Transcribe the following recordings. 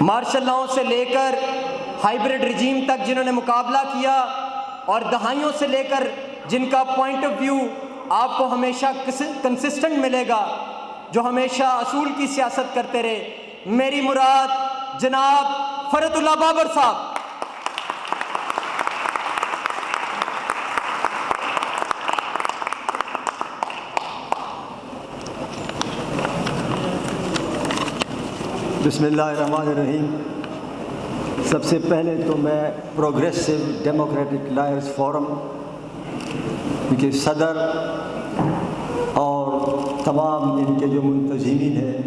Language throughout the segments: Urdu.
مارشل لاؤں سے لے کر ہائیبرڈ رجیم تک جنہوں نے مقابلہ کیا، اور دہائیوں سے لے کر جن کا پوائنٹ آف ویو آپ کو ہمیشہ کنسسٹنٹ ملے گا، جو ہمیشہ اصول کی سیاست کرتے رہے، میری مراد جناب فرحت اللہ بابر صاحب۔ بسم اللہ الرحمن الرحیم۔ سب سے پہلے تو میں پروگریسو ڈیموکریٹک لائرز فورم کے صدر اور تمام ان کے جو منتظمین ہیں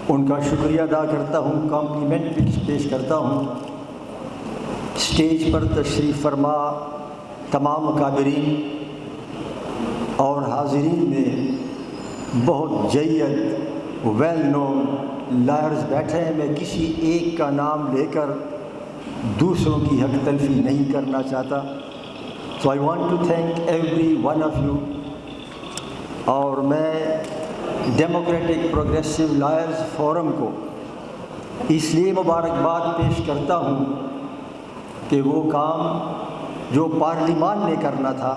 ان کا شکریہ ادا کرتا ہوں، کمپلیمنٹ پیش کرتا ہوں۔ اسٹیج پر تشریف فرما تمام اکابرین اور حاضرین میں بہت جید ویل نون لائرز بیٹھے ہیں۔ میں کسی ایک کا نام لے کر دوسروں کی حق تلفی نہیں کرنا چاہتا، so I want to thank every one of you. اور میں ڈیموکریٹک پروگریسو لائرز فورم کو اس لیے مبارکباد پیش کرتا ہوں کہ وہ کام جو پارلیمان نے کرنا تھا،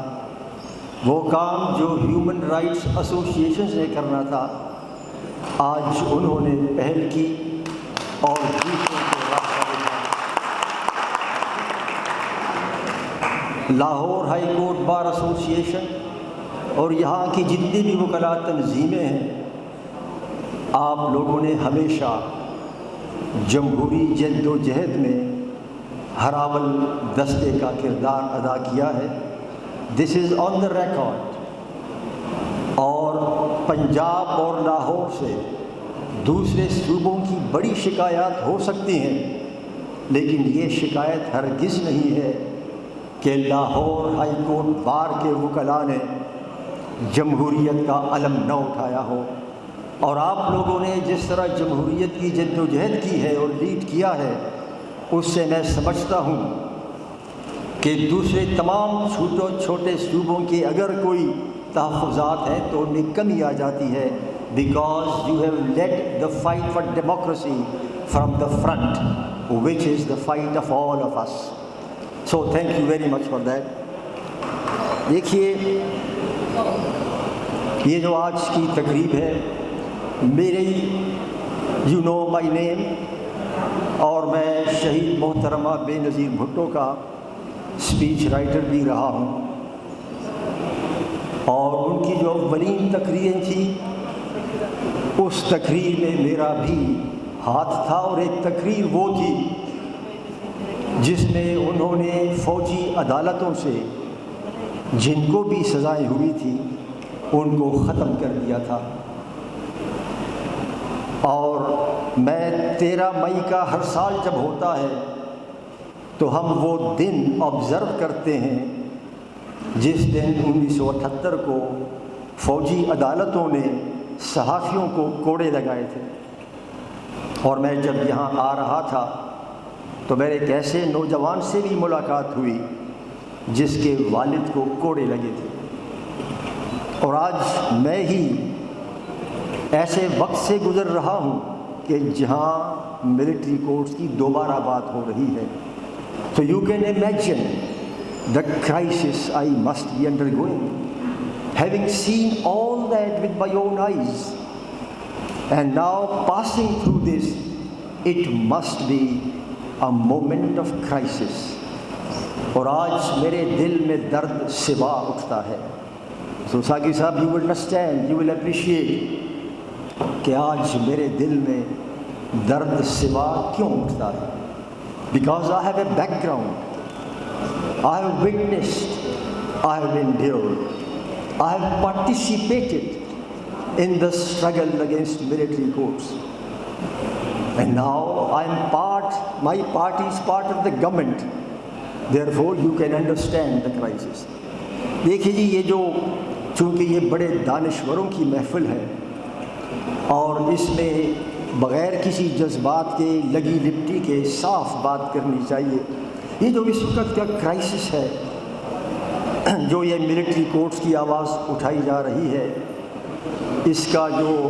وہ کام جو ہیومن رائٹس ایسوسیشنز نے کرنا تھا، آج انہوں نے پہل کی اور دوسروں کو راستہ دکھایا۔ Lahore high court bar association اور یہاں کی جتنی بھی وکلاء تنظیمیں ہیں، آپ لوگوں نے ہمیشہ جمہوری جد و جہد میں ہر اول دستے کا کردار ادا کیا ہے۔ دس از آن دا ریکارڈ۔ اور پنجاب اور لاہور سے دوسرے صوبوں کی بڑی شکایات ہو سکتی ہیں، لیکن یہ شکایت ہرگز نہیں ہے کہ لاہور ہائی کورٹ بار کے وکلاء نے جمہوریت کا علم نہ اٹھایا ہو۔ اور آپ لوگوں نے جس طرح جمہوریت کی جد و جہد کی ہے اور لیڈ کیا ہے، اس سے میں سمجھتا ہوں کہ دوسرے تمام چھوٹے صوبوں کے اگر کوئی تحفظات ہیں تو ان میں کمی آ جاتی ہے، because you have lead the fight for democracy from the front, which is the fight of all of us. So thank you very much for that. دیکھیے، یہ جو آج کی تقریب ہے، میری یو نو مائی نیم، اور میں شہید محترمہ بے نظیر بھٹو کا اسپیچ رائٹر بھی رہا ہوں، اور ان کی جو اولین تقریریں تھیں اس تقریر میں میرا بھی ہاتھ تھا، اور ایک تقریر وہ تھی جس میں انہوں نے فوجی عدالتوں سے جن کو بھی سزائیں ہوئی تھیں ان کو ختم کر دیا تھا۔ اور میں 13 مئی کا ہر سال جب ہوتا ہے تو ہم وہ دن آبزرو کرتے ہیں جس دن 1978 کو فوجی عدالتوں نے صحافیوں کو کوڑے لگائے تھے۔ اور میں جب یہاں آ رہا تھا تو میرے ایک ایسے نوجوان سے بھی ملاقات ہوئی جس کے والد کو کوڑے لگے تھے۔ اور آج میں ہی ایسے وقت سے گزر رہا ہوں کہ جہاں ملٹری کورٹس کی دوبارہ بات ہو رہی ہے۔ So you can imagine the crisis I must be undergoing, having seen all that with my own eyes, and now passing through this, it must be a moment of crisis. اور آج میرے دل میں درد سوا اٹھتا ہے۔ So ساقی صاحب, you will understand, you will appreciate کہ آج میرے دل میں درد سوا کیوں اٹھتا ہے۔ Because I have a background, I have witnessed, I have endured, I have participated in the struggle against military courts. And now I am my party is part of the government. Therefore you can understand the crisis. دیکھیے جی, یہ جو چونکہ یہ بڑے دانشوروں کی محفل ہے اور اس میں بغیر کسی جذبات کے, لگی لپٹی کے صاف بات کرنی چاہیے. یہ جو اس وقت کا کرائسس ہے, جو یہ ملٹری کورٹس کی آواز اٹھائی جا رہی ہے, اس کا جو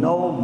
9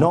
9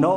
9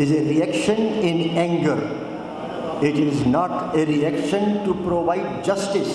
is a reaction in anger. It is not a reaction to provide justice.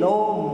9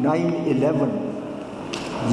9/11।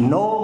9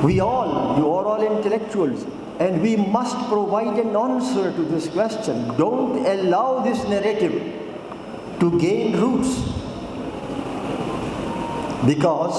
You are all intellectuals and we must provide an answer to this question. Don't allow this narrative to gain roots, because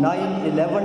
9/11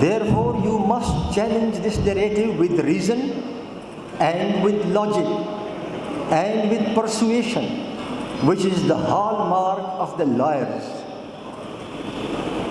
Therefore, you must challenge this narrative with reason and with logic and with persuasion, which is the hallmark of the lawyers.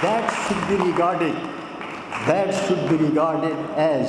that should be regarded as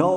9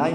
9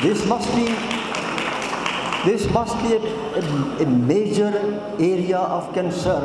This must be a major area of concern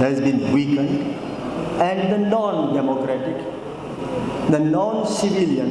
has been weakened and the non-democratic, the non-civilian,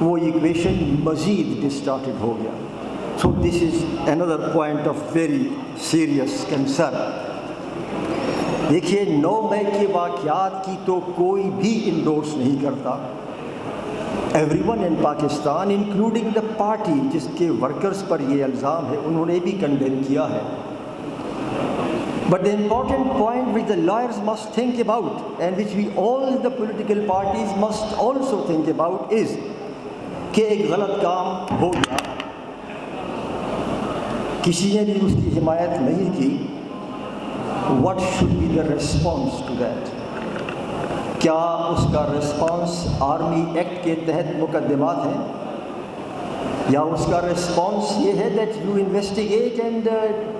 وہ ایکویشن مزید ڈسٹارٹڈ ہو گیا. سو دس از another point of very serious concern. دیکھیے 9 مئی کے واقعات کی تو کوئی بھی انڈورس نہیں کرتا. Every one in Pakistan including the party جس کے ورکرز پر یہ الزام ہے انہوں نے بھی کنڈیم کیا ہے. But the important point which the lawyers must think about and which we all the political parties must also think about is کہ ایک غلط کام ہو گیا, کسی نے بھی اس کی حمایت نہیں کی. What should be the response to that? کیا اس کا رسپانس آرمی ایکٹ کے تحت مقدمات ہیں, یا اس کا رسپانس یہ ہے that you investigate and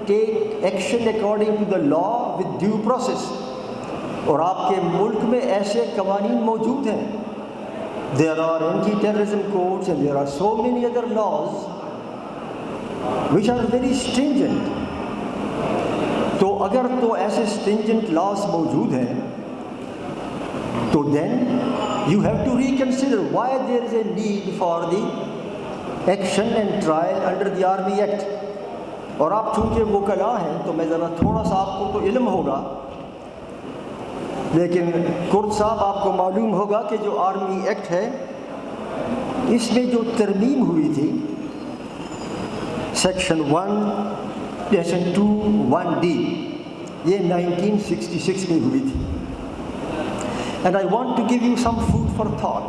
take action according to the law with due process. اور آپ کے ملک میں ایسے قوانین موجود ہیں. There are anti terrorism codes and there are so many other laws which are very stringent. تو اگر تو ایسے اسٹرنجنٹ لاز موجود ہیں تو then you have to reconsider why there is a need for the action and trial under the army act. اور آپ چونکہ وکلا ہیں تو میں ذرا تھوڑا سا آپ کو تو علم ہوگا, لیکن کرد صاحب آپ کو معلوم ہوگا کہ جو آرمی ایکٹ ہے اس میں جو ترمیم ہوئی تھی سیکشن 2(1)(d) یہ 1966 میں ہوئی تھی. And I want to give you some food for thought.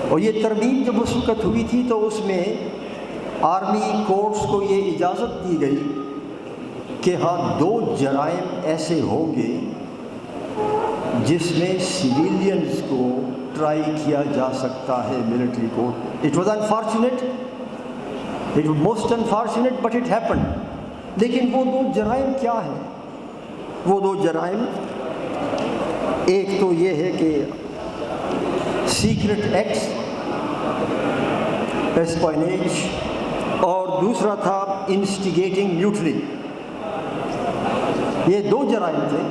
اور یہ ترمیم جب اس وقت ہوئی تھی تو اس میں آرمی کورٹس کو یہ اجازت دی گئی کہ ہاں 2 جرائم ایسے ہوں گے جس میں سویلینز کو ٹرائی کیا جا سکتا ہے military court. It was unfortunate, it was most unfortunate but it happen. لیکن وہ 2 جرائم کیا ہیں؟ وہ 2 جرائم, ایک تو یہ ہے کہ سیکرٹ ایکٹس, اسپائنیج, اور دوسرا تھا انسٹیگیٹنگ میوٹلی. یہ 2 جرائم تھے.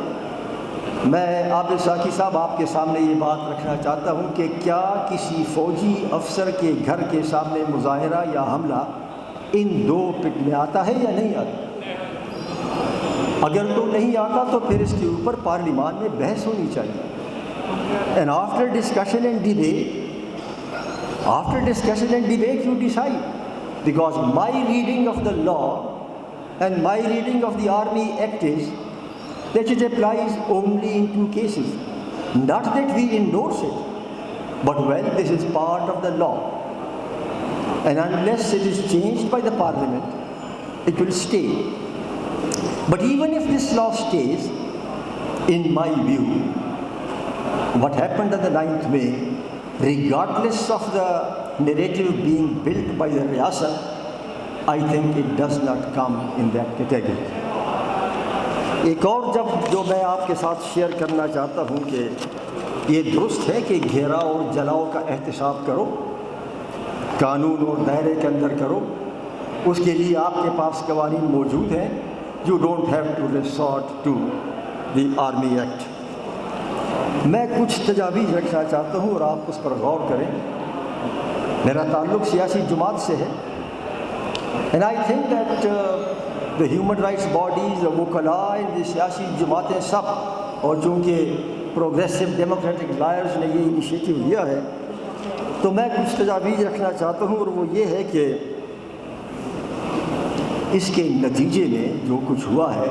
میں عابد ساقی صاحب آپ کے سامنے یہ بات رکھنا چاہتا ہوں کہ کیا کسی فوجی افسر کے گھر کے سامنے مظاہرہ یا حملہ ان 2 پٹ میں آتا ہے یا نہیں آتا؟ اگر تو نہیں آتا تو پھر اس کے اوپر پارلیمان میں بحث ہونی چاہیے. And after discussion and debate you decide, because my reading of the law and my reading of the Army Act is that it applies only in 2 cases. Not that we endorse it, but well, this is part of the law. And unless it is changed by the Parliament, it will stay. But even if this law stays, in my view, what happened on the 9th May, regardless of the narrative being built by the Riyasat, I think it does not come in that category. ایک اور جو میں آپ کے ساتھ شیئر کرنا چاہتا ہوں کہ یہ درست ہے کہ گھیراؤ اور جلاؤ کا احتساب کرو, قانون اور دائرے کے اندر کرو. اس کے لیے آپ کے پاس قوانین موجود ہیں. You don't have to resort to the Army Act. میں کچھ تجاویز رکھنا چاہتا ہوں اور آپ اس پر غور کریں. میرا تعلق سیاسی جماعت سے ہے, and I think that the human rights bodies, the وکلاء, the سیاسی جماعتیں سب, اور چونکہ پروگریسو ڈیموکریٹک لائرز نے یہ انیشیٹو لیا ہے تو میں کچھ تجاویز رکھنا چاہتا ہوں. اور وہ یہ ہے کہ اس کے نتیجے میں جو کچھ ہوا ہے,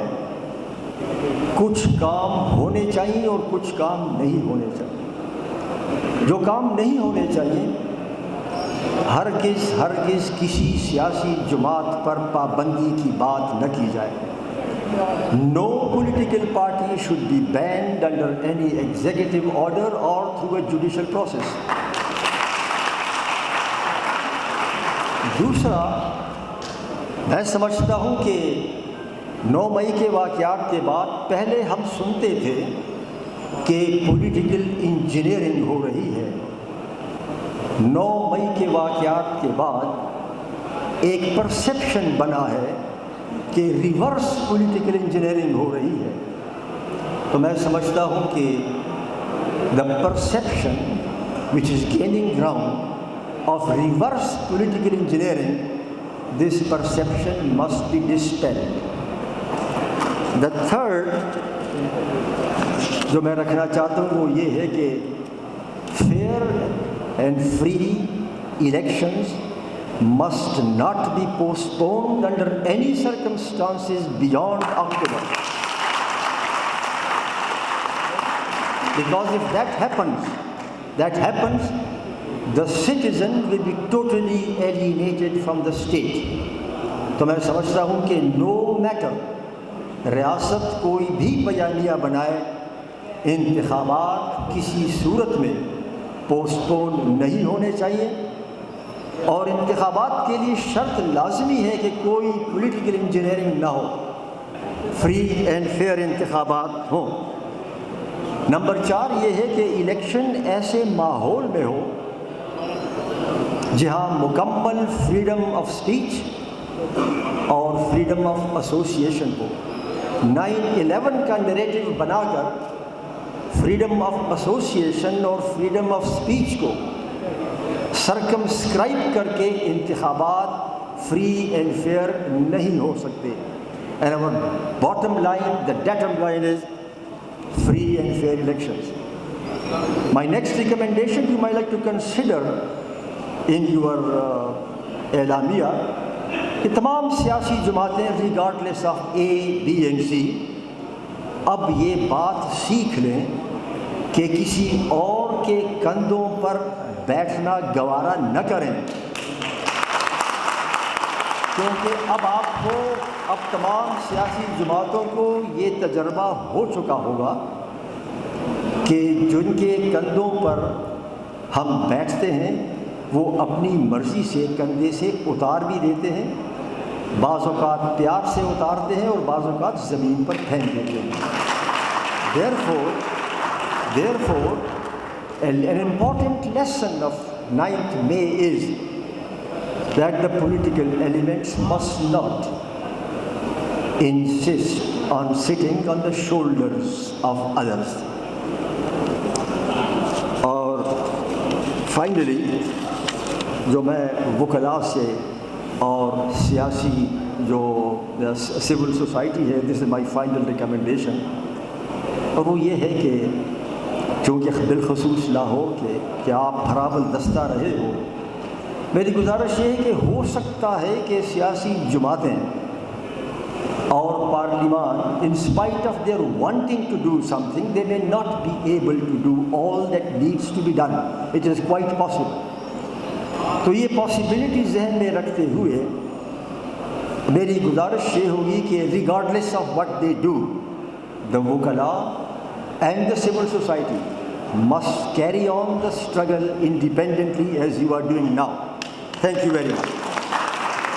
کچھ کام ہونے چاہیے اور کچھ کام نہیں ہونے چاہیے. جو کام نہیں ہونے چاہیے, ہرگز کسی سیاسی جماعت پر پابندی کی بات نہ کی جائے. No political party should be banned under any executive order or through a judicial process. دوسرا, میں سمجھتا ہوں کہ 9 مئی کے واقعات کے بعد پہلے ہم سنتے تھے کہ پولیٹیکل انجینئرنگ ہو رہی ہے. 9 مئی کے واقعات کے بعد ایک پرسیپشن بنا ہے کہ ریورس پولیٹیکل انجینئرنگ ہو رہی ہے. تو میں سمجھتا ہوں کہ the perception which is gaining ground of reverse political engineering, this perception must be dispelled. The third جو میں رکھنا چاہتا ہوں وہ یہ ہے کہ fair and free elections must not be postponed under any circumstances beyond October. Because if that happens, the citizen will be totally alienated from the state. تو میں سمجھتا ہوں کہ no matter ریاست کوئی بھی بیانیہ بنائے، انتخابات کسی صورت میں پوسٹ پون نہیں ہونے چاہیے، اور انتخابات کے لیے شرط لازمی ہے کہ کوئی پولیٹیکل انجینئرنگ نہ ہو، فری اینڈ فیئر انتخابات ہوں۔ نمبر 4 یہ ہے کہ الیکشن ایسے ماحول میں ہو جہاں مکمل فریڈم آف اسپیچ اور فریڈم آف ایسوسیشن ہو۔ 9/11 کا نریٹو بنا کر فریڈم آف ایسوسیشن اور فریڈم آف اسپیچ کو سرکمسکرائب کر کے انتخابات فری اینڈ فیئر نہیں ہو سکتے۔ And our bottom line, the bottom line is free and fair elections. My next recommendation you might like to consider in your اعلامیہ کہ تمام سیاسی جماعتیں regardless of A, B and C اب یہ بات سیکھ لیں کہ کسی اور کے کندھوں پر بیٹھنا گوارا نہ کریں، کیونکہ اب تمام سیاسی جماعتوں کو یہ تجربہ ہو چکا ہوگا کہ جن کے کندھوں پر ہم بیٹھتے ہیں وہ اپنی مرضی سے کندھے سے اتار بھی دیتے ہیں، بعض اوقات پیار سے اتارتے ہیں اور بعض اوقات زمین پر پھینک دیتے ہیں۔ Therefore, an important lesson of 9th May is that the political elements must not insist on sitting on the shoulders of others. اور finally جو میں وکلاء سے اور سیاسی جو سول سوسائٹی ہے، دس از مائی فائنل ریکمنڈیشن، اور وہ یہ ہے کہ چونکہ بالخصوص نہ ہو کہ آپ بھرابل دستہ رہے ہو، میری گزارش یہ ہے کہ ہو سکتا ہے کہ سیاسی جماعتیں اور پارلیمان in spite of their wanting to do something, they may not be able to do all that needs to be done. It is quite possible. تو یہ پاسبلٹی ذہن میں رکھتے ہوئے میری گزارش یہ ہوگی کہ regardless of what they do, the وکلاء and the civil society must carry on the struggle independently as you are doing now. Thank you very much.